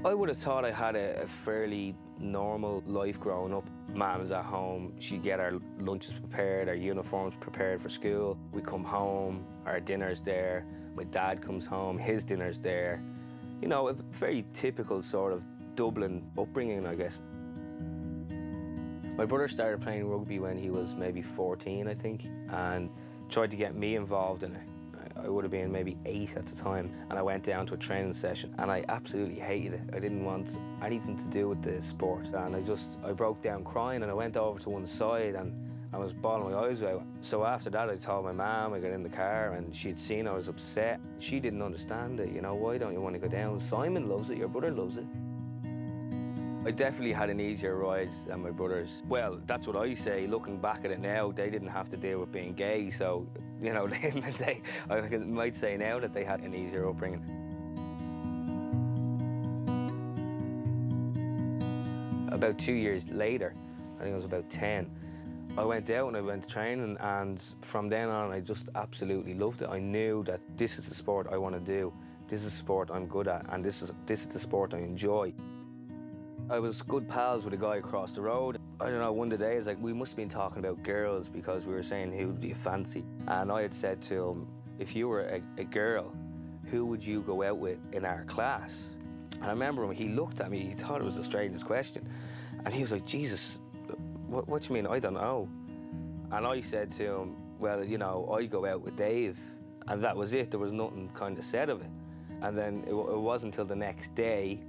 I would have thought I had a fairly normal life growing up. Mum was at home, she'd get our lunches prepared, our uniforms prepared for school. We come home, our dinner's there. My dad comes home, his dinner's there. You know, a very typical sort of Dublin upbringing, I guess. My brother started playing rugby when he was maybe 14, I think, and tried to get me involved in it. I would have been maybe 8 at the time, and I went down to a training session and I absolutely hated it. I didn't want anything to do with the sport, and I broke down crying, and I went over to one side and I was bawling my eyes out. So after that I told my mum, I got in the car, and she'd seen I was upset. She didn't understand it, you know, why don't you want to go down? Simon loves it, your brother loves it. I definitely had an easier ride than my brothers. Well, that's what I say. Looking back at it now, they didn't have to deal with being gay, so, you know, I might say now that they had an easier upbringing. About 2 years later, I think I was about 10, I went out and I went to training, and from then on I just absolutely loved it. I knew that this is the sport I want to do, this is the sport I'm good at, and this is the sport I enjoy. I was good pals with a guy across the road. I don't know, one of the days, like, we must have been talking about girls because we were saying who do you fancy. And I had said to him, if you were a girl, who would you go out with in our class? And I remember him, he looked at me, he thought it was the strangest question. And he was like, Jesus, what do you mean? I don't know. And I said to him, well, you know, I'd go out with Dave. And that was it, there was nothing kind of said of it. And then it wasn't until the next day,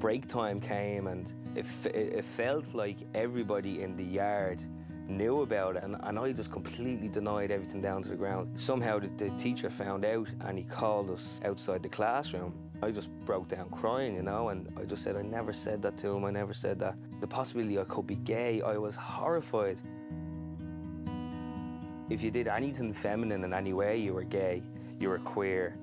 break time came, and it felt like everybody in the yard knew about it, and I just completely denied everything down to the ground. Somehow the teacher found out and he called us outside the classroom. I just broke down crying, you know, and I just said I never said that to him, I never said that. The possibility I could be gay, I was horrified. If you did anything feminine in any way, you were gay, you were queer,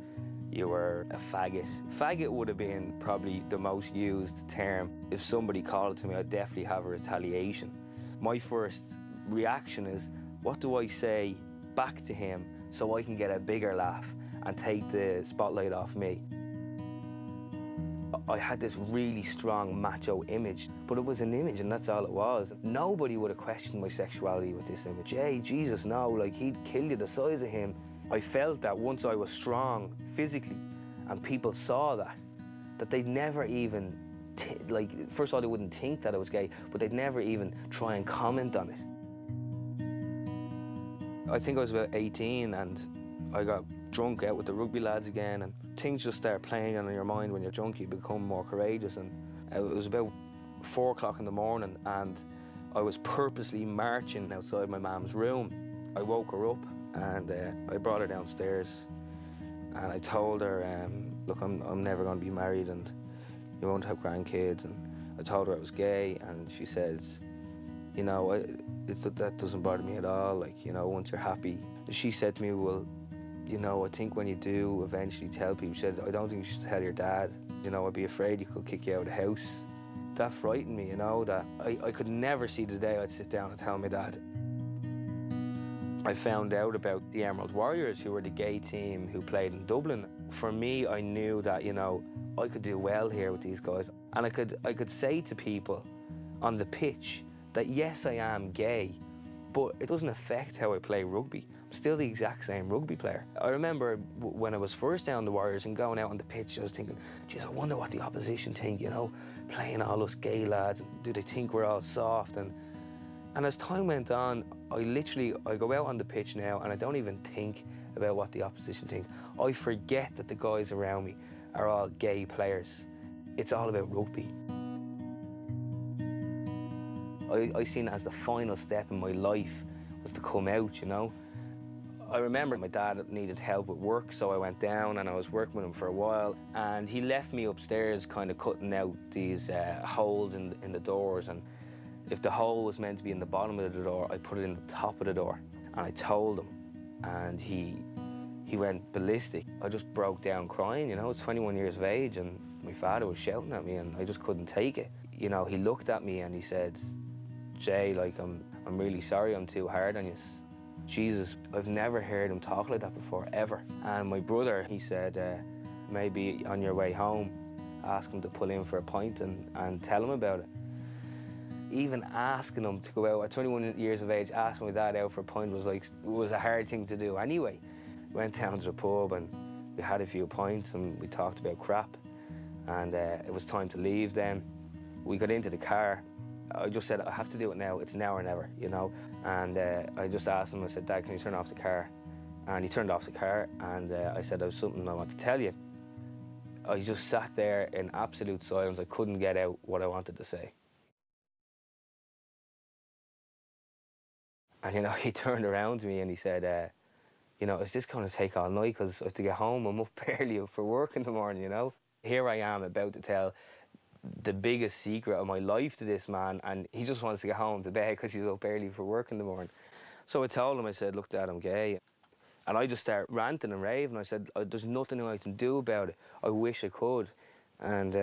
you were a faggot. Faggot would have been probably the most used term. If somebody called it to me, I'd definitely have a retaliation. My first reaction is, what do I say back to him so I can get a bigger laugh and take the spotlight off me? I had this really strong macho image, but it was an image and that's all it was. Nobody would have questioned my sexuality with this image. Hey, Jesus, no, like, he'd kill you the size of him. I felt that once I was strong physically and people saw that they'd never even, first of all, they wouldn't think that I was gay, but they'd never even try and comment on it. I think I was about 18 and I got drunk out with the rugby lads again, and things just start playing on your mind when you're drunk. You become more courageous, and it was about 4 o'clock in the morning and I was purposely marching outside my mum's room. I woke her up and I brought her downstairs and I told her, look, I'm never going to be married and you won't have grandkids. And I told her I was gay, and she said, you know, that doesn't bother me at all, like, you know, once you're happy. She said to me, well, you know, I think when you do eventually tell people, she said, I don't think you should tell your dad. You know, I'd be afraid he could kick you out of the house. That frightened me, you know, that I could never see the day I'd sit down and tell my dad. I found out about the Emerald Warriors, who were the gay team who played in Dublin. For me, I knew that, you know, I could do well here with these guys. And I could say to people on the pitch that, yes, I am gay, but it doesn't affect how I play rugby. I'm still the exact same rugby player. I remember when I was first down the Warriors and going out on the pitch, I was thinking, geez, I wonder what the opposition think, you know, playing all us gay lads. Do they think we're all soft? And as time went on, I go out on the pitch now and I don't even think about what the opposition think. I forget that the guys around me are all gay players. It's all about rugby. I seen it as the final step in my life was to come out, you know. I remember my dad needed help with work, so I went down and I was working with him for a while, and he left me upstairs kind of cutting out these holes in the doors, and if the hole was meant to be in the bottom of the door, I put it in the top of the door. And I told him, and he went ballistic. I just broke down crying, you know. I was 21 years of age and my father was shouting at me and I just couldn't take it. You know, he looked at me and he said, Jay, like, I'm really sorry I'm too hard on you. Jesus, I've never heard him talk like that before, ever. And my brother, he said, maybe on your way home, ask him to pull in for a pint and tell him about it. Even asking him to go out at 21 years of age, asking my dad out for a pint was a hard thing to do anyway. Went down to the pub and we had a few pints and we talked about crap. And it was time to leave then. We got into the car. I just said, I have to do it now. It's now or never, you know. And I just asked him, I said, Dad, can you turn off the car? And he turned off the car and I said, there's something I want to tell you. I just sat there in absolute silence. I couldn't get out what I wanted to say. And, you know, he turned around to me and he said, you know, is this going to take all night? Because I have to get home. I'm up early for work in the morning, you know. Here I am about to tell the biggest secret of my life to this man, and he just wants to get home to bed because he's up early for work in the morning. So I told him, I said, look, Dad, I'm gay. And I just started ranting and raving. I said, there's nothing I can do about it. I wish I could. And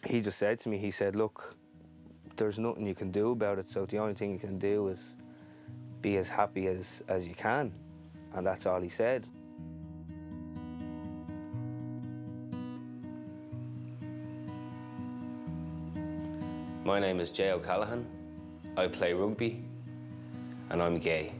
he just said to me, he said, look, there's nothing you can do about it, so the only thing you can do is be as happy as you can. And that's all he said. My name is Jay O'Callaghan. I play rugby and I'm gay.